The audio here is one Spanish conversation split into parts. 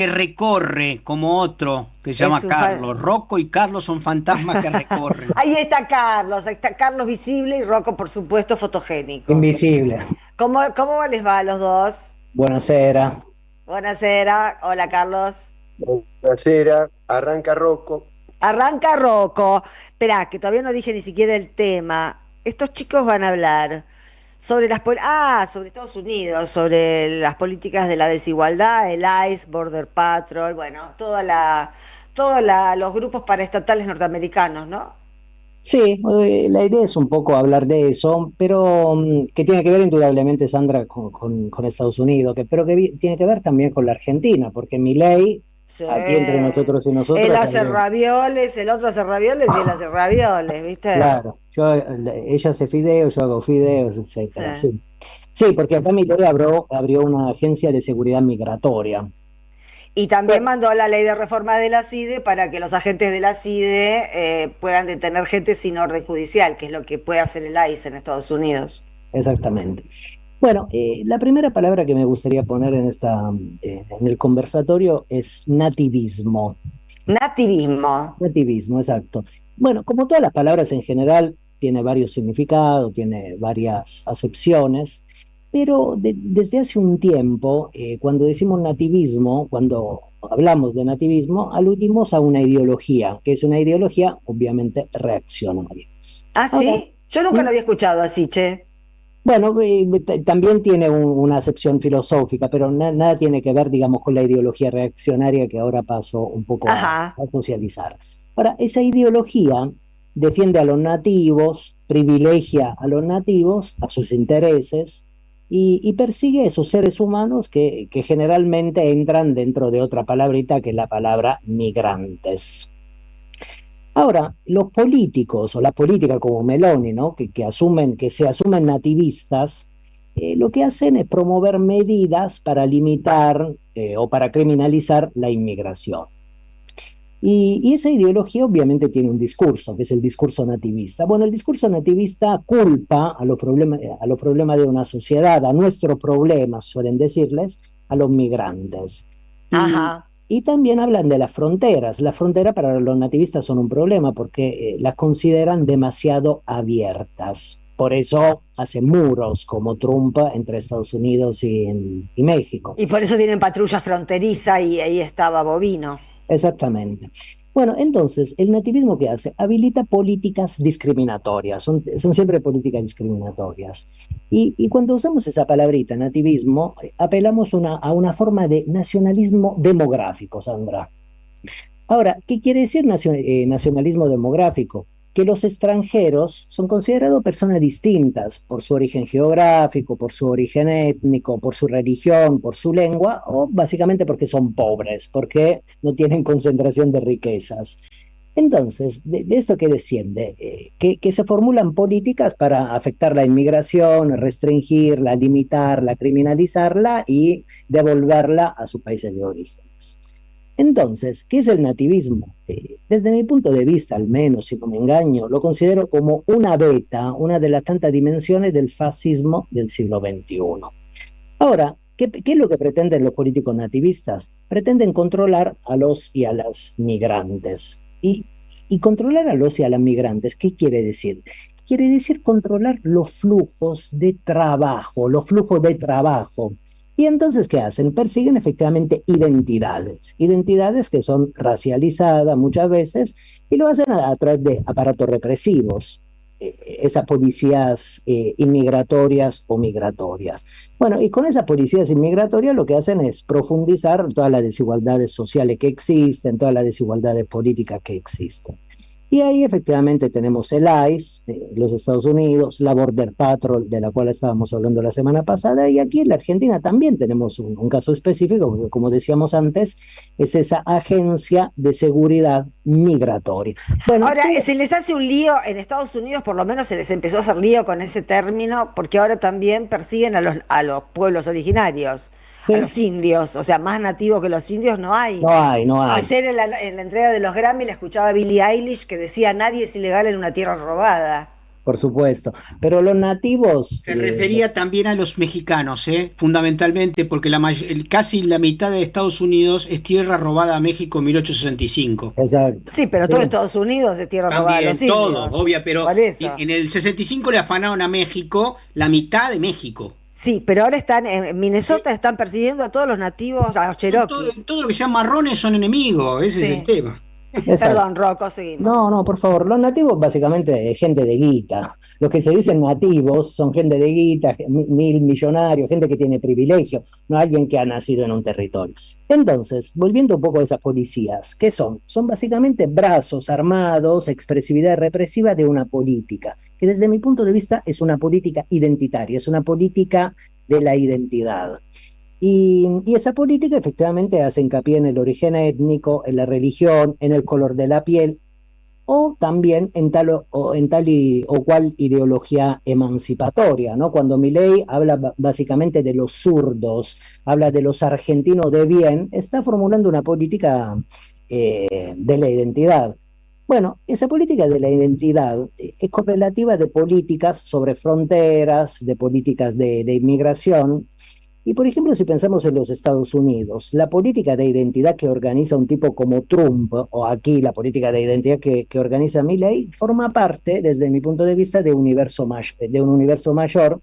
que recorre como otro que se llama Es un Carlos. Rocco y Carlos son fantasmas que recorren. Ahí está Carlos visible y Rocco, por supuesto, fotogénico. Invisible. ¿Cómo les va a los dos? Buonasera. Buenasera, hola Carlos. Buonasera, arranca Rocco. Arranca Rocco. Esperá, que todavía no dije ni siquiera el tema. Estos chicos van a hablar sobre sobre Estados Unidos, sobre las políticas de la desigualdad, el ICE, Border Patrol, bueno, los grupos paraestatales norteamericanos, ¿no? Sí, la idea es un poco hablar de eso, pero que tiene que ver indudablemente, Sandra, con Estados Unidos, pero que tiene que ver también con la Argentina, porque Milei, Sí. aquí entre nosotros y Él nosotros, hace ravioles, el otro hace ravioles y él hace ravioles, ¿viste? claro, ella hace fideos, yo hago fideos, Sí. etcétera. Sí, sí, porque acá Milei abrió una agencia de seguridad migratoria. Y también mandó la ley de reforma de la CIDE para que los agentes de la CIDE puedan detener gente sin orden judicial, que es lo que puede hacer el ICE en Estados Unidos. Exactamente. Bueno, la primera palabra que me gustaría poner en el conversatorio es nativismo. Nativismo. Nativismo, exacto. Bueno, como todas las palabras en general, tiene varios significados, tiene varias acepciones, pero desde hace un tiempo, cuando decimos nativismo, cuando hablamos de nativismo, aludimos a una ideología, que es una ideología obviamente reaccionaria. ¿Ah, Ahora, sí? Yo nunca lo había escuchado así, che. bueno, también tiene una acepción filosófica, pero nada tiene que ver, digamos, con la ideología reaccionaria que ahora paso un poco Ajá. a socializar. Ahora, esa ideología defiende a los nativos, privilegia a los nativos, a sus intereses, y persigue a esos seres humanos que generalmente entran dentro de otra palabrita que es la palabra migrantes. Ahora, los políticos o la política como Meloni, ¿no? Que se asumen nativistas, lo que hacen es promover medidas para limitar o para criminalizar la inmigración. Y esa ideología obviamente tiene un discurso, que es el discurso nativista. Bueno, el discurso nativista culpa a los problemas de una sociedad, a nuestros problemas, suelen decirles, a los migrantes. Y, Ajá. y también hablan de las fronteras. Las fronteras para los nativistas son un problema porque las consideran demasiado abiertas. Por eso hacen muros como Trump entre Estados Unidos y México. Y por eso tienen patrulla fronteriza y ahí estaba Bovino. Exactamente. Bueno, entonces, el nativismo que hace habilita políticas discriminatorias, son siempre políticas discriminatorias. Y cuando usamos esa palabrita, nativismo, apelamos a una forma de nacionalismo demográfico, Sandra. Ahora, ¿qué quiere decir nacionalismo demográfico? Que los extranjeros son considerados personas distintas por su origen geográfico, por su origen étnico, por su religión, por su lengua, o básicamente porque son pobres, porque no tienen concentración de riquezas. Entonces, de esto que desciende, que se formulan políticas para afectar la inmigración, restringirla, limitarla, criminalizarla y devolverla a sus países de orígenes. Entonces, ¿qué es el nativismo? Desde mi punto de vista, al menos, si no me engaño, lo considero como una beta, una de las tantas dimensiones del fascismo del siglo XXI. Ahora, ¿qué es lo que pretenden los políticos nativistas? Pretenden controlar a los y a las migrantes. Y controlar a los y a las migrantes, ¿qué quiere decir? Quiere decir controlar los flujos de trabajo, los flujos de trabajo. Y entonces, ¿qué hacen? Persiguen efectivamente identidades que son racializadas muchas veces y lo hacen a través de aparatos represivos, esas policías inmigratorias o migratorias. Bueno, y con esas policías inmigratorias lo que hacen es profundizar todas las desigualdades sociales que existen, todas las desigualdades políticas que existen. Y ahí efectivamente tenemos el ICE, los Estados Unidos, la Border Patrol, de la cual estábamos hablando la semana pasada, y aquí en la Argentina también tenemos un caso específico, porque como decíamos antes, es esa agencia de seguridad migratoria. Bueno, Ahora, se les hace un lío en Estados Unidos, por lo menos se les empezó a hacer lío con ese término, porque ahora también persiguen a los pueblos originarios, a sí, los indios, o sea, más nativos que los indios no hay. no hay, no hay. Ayer en la entrega de los Grammy le escuchaba a Billie Eilish que decía nadie es ilegal en una tierra robada. por supuesto. Pero los nativos, Se refería también a los mexicanos, fundamentalmente, porque casi la mitad de Estados Unidos es tierra robada a México en 1865. exacto, Sí, pero todo sí, Estados Unidos es tierra robada a los También, todos, indios. obvia, pero Por eso. en el 65 le afanaron a México la mitad de México. Sí, pero ahora están en Minnesota, están persiguiendo a todos los nativos, a los Todo, cherokees. todo lo que sean marrones son enemigos, ese es el Sí. tema. exacto. Perdón, Rocco, seguimos. No, no, por favor. Los nativos básicamente es gente de guita. Los que se dicen nativos son gente de guita, mil millonarios, gente que tiene privilegio, no alguien que ha nacido en un territorio. Entonces, volviendo un poco a esas policías, ¿qué son? Son básicamente brazos armados, expresividad represiva de una política, que desde mi punto de vista es una política identitaria, es una política de la identidad. Y esa política efectivamente hace hincapié en el origen étnico, en la religión, en el color de la piel, o también en o cual ideología emancipatoria, ¿no? Cuando Milei habla básicamente de los zurdos, habla de los argentinos de bien, está formulando una política de la identidad. Bueno, esa política de la identidad es correlativa de políticas sobre fronteras, de políticas de inmigración, y por ejemplo, si pensamos en los Estados Unidos, la política de identidad que organiza un tipo como Trump, o aquí la política de identidad que organiza Milley, forma parte, desde mi punto de vista, de un universo mayor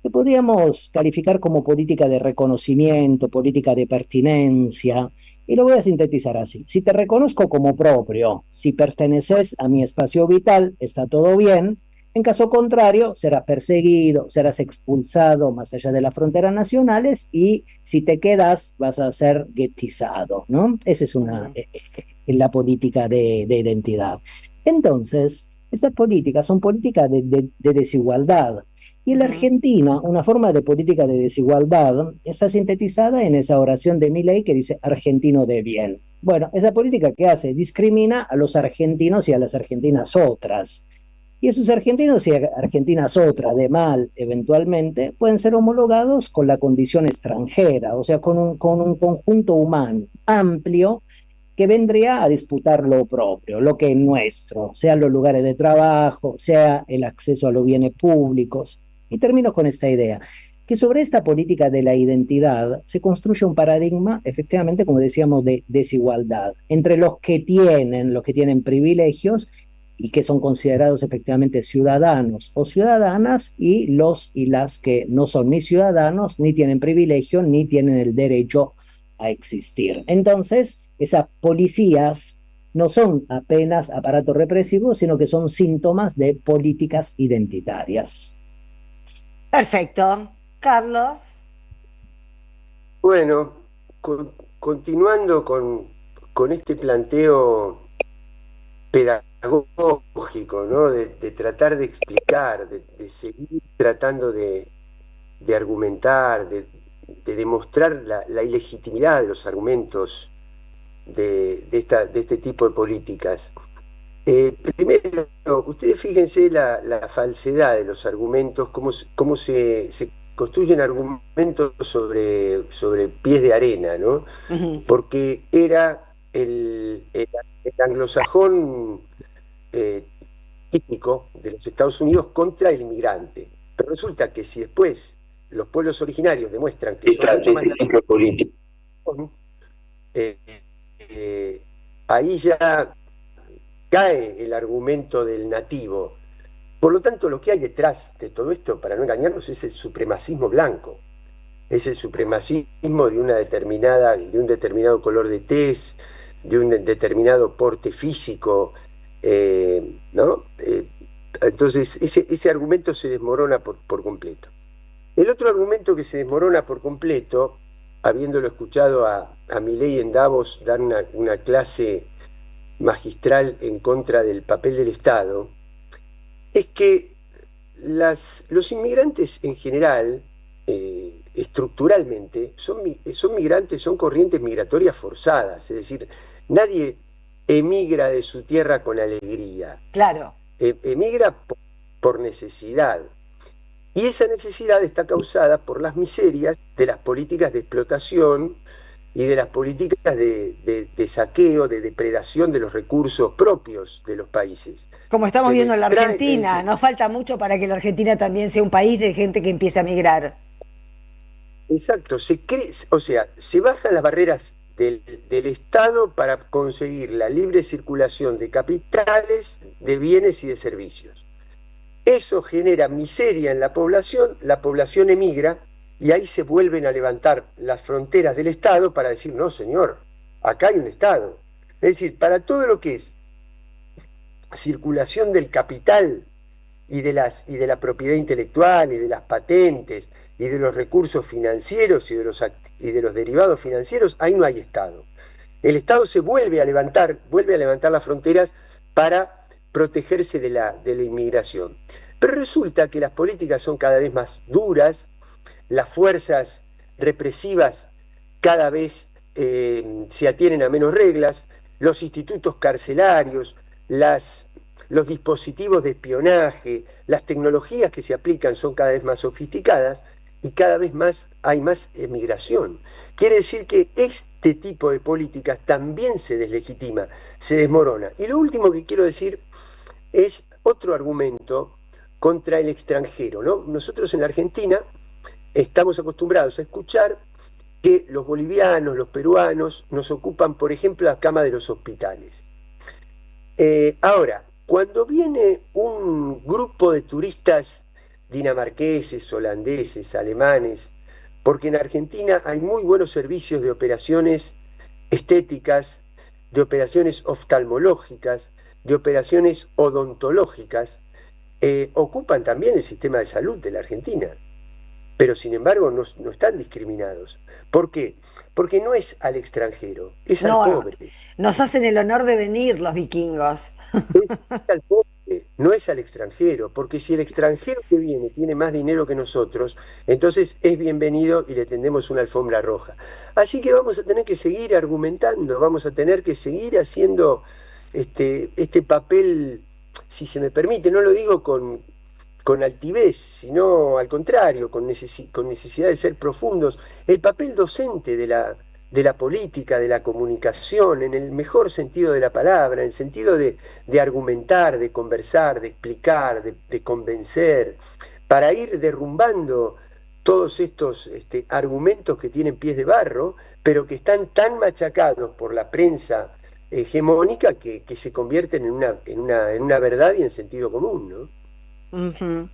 que podríamos calificar como política de reconocimiento, política de pertinencia, y lo voy a sintetizar así. Si te reconozco como propio, si perteneces a mi espacio vital, está todo bien. En caso contrario, serás perseguido, serás expulsado más allá de las fronteras nacionales y si te quedas vas a ser guetizado, ¿no? Esa es la política de identidad. Entonces, estas políticas son políticas de desigualdad. Y en la Argentina, una forma de política de desigualdad está sintetizada en esa oración de Milei que dice argentino de bien. Bueno, esa política que hace discrimina a los argentinos y a las argentinas otras. Y esos argentinos y argentinas otras de mal, eventualmente, pueden ser homologados con la condición extranjera, o sea, con un conjunto humano amplio que vendría a disputar lo propio, lo que es nuestro, sea los lugares de trabajo, sea el acceso a los bienes públicos. Y termino con esta idea, que sobre esta política de la identidad se construye un paradigma, efectivamente, como decíamos, de desigualdad entre los que tienen privilegios y que son considerados efectivamente ciudadanos o ciudadanas y los y las que no son ni ciudadanos, ni tienen privilegio, ni tienen el derecho a existir. Entonces, esas policías no son apenas aparatos represivos, sino que son síntomas de políticas identitarias. Perfecto. Carlos. Bueno, continuando con este planteo pedagógico, ¿no? De tratar de explicar, de seguir tratando de argumentar, de demostrar la ilegitimidad de los argumentos de este tipo de políticas. Primero, ustedes fíjense la falsedad de los argumentos, cómo se construyen argumentos sobre pies de arena, ¿no? Porque era el anglosajón típico de los Estados Unidos contra el inmigrante. Pero resulta que si después los pueblos originarios demuestran que son mucho más políticos, ahí ya cae el argumento del nativo. Por lo tanto, lo que hay detrás de todo esto, para no engañarnos, es el supremacismo blanco. Es el supremacismo de un determinado color de tez, de un determinado porte físico, ¿no? Entonces, ese argumento se desmorona por completo. El otro argumento que se desmorona por completo, habiéndolo escuchado a Milei en Davos dar una clase magistral en contra del papel del Estado, es que los inmigrantes en general, estructuralmente, son migrantes, son corrientes migratorias forzadas, es decir, nadie emigra de su tierra con alegría. Claro. Emigra por necesidad. Y esa necesidad está causada por las miserias de las políticas de explotación y de las políticas de saqueo, de depredación de los recursos propios de los países. Como estamos Se viendo en la extrae, Argentina, dice, nos falta mucho para que la Argentina también sea un país de gente que empiece a migrar. exacto, o sea, se bajan las barreras del Estado para conseguir la libre circulación de capitales, de bienes y de servicios. Eso genera miseria en la población emigra y ahí se vuelven a levantar las fronteras del Estado para decir, no señor, acá hay un Estado. Es decir, para todo lo que es circulación del capital y de la propiedad intelectual y de las patentes y de los recursos financieros y de los derivados financieros, ahí no hay Estado. El Estado se vuelve a levantar las fronteras para protegerse de la inmigración. Pero resulta que las políticas son cada vez más duras, las fuerzas represivas cada vez se atienen a menos reglas, los institutos carcelarios, los dispositivos de espionaje, las tecnologías que se aplican son cada vez más sofisticadas y cada vez más hay más emigración. Quiere decir que este tipo de políticas también se deslegitima, se desmorona. Y lo último que quiero decir es otro argumento contra el extranjero, ¿no? Nosotros en la Argentina estamos acostumbrados a escuchar que los bolivianos, los peruanos, nos ocupan, por ejemplo, la cama de los hospitales. Ahora, cuando viene un grupo de turistas dinamarqueses, holandeses, alemanes, porque en Argentina hay muy buenos servicios de operaciones estéticas, de operaciones oftalmológicas, de operaciones odontológicas, ocupan también el sistema de salud de la Argentina, pero sin embargo no están discriminados. ¿Por qué? Porque no es al extranjero, es al pobre. Nos hacen el honor de venir los vikingos. Es al pobre, no es al extranjero, porque si el extranjero que viene tiene más dinero que nosotros, entonces es bienvenido y le tendemos una alfombra roja. Así que vamos a tener que seguir argumentando, vamos a tener que seguir haciendo este papel, si se me permite, no lo digo con altivez, sino al contrario, con necesidad de ser profundos, el papel docente de la política, de la comunicación, en el mejor sentido de la palabra, en el sentido de argumentar, de conversar, de explicar, de convencer, para ir derrumbando todos estos argumentos que tienen pies de barro, pero que están tan machacados por la prensa hegemónica que se convierten en una verdad y en sentido común, ¿no? Ujú.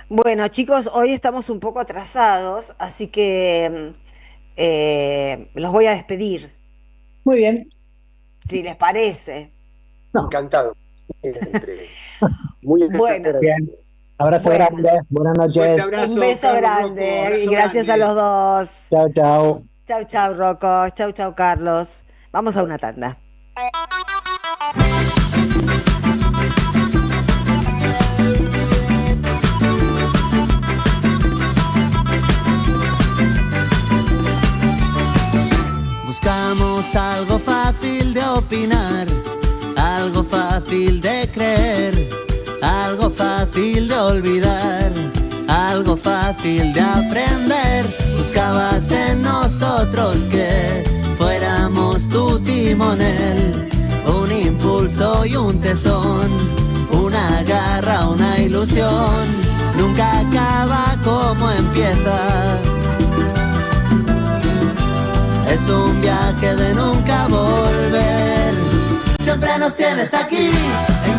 Bueno, chicos, hoy estamos un poco atrasados, así que los voy a despedir, Muy bien. si les parece. No. Encantado. Muy Bueno. Bien. Abrazo Bueno. grande. Buenas noches. Abrazo, Un beso Carlos grande Rocco, y abrazo gracias a grande. los dos. Chao, chao. Chau, chau, Rocco. Chau, chau, Carlos. Vamos a una tanda. Buscamos algo fácil de opinar, algo fácil de creer, algo fácil de olvidar, algo fácil de aprender. Buscabas en nosotros que fuéramos tu timonel, un impulso y un tesón, una garra, una ilusión. Nunca acaba como empieza. Es un viaje de nunca volver. Siempre nos tienes aquí, en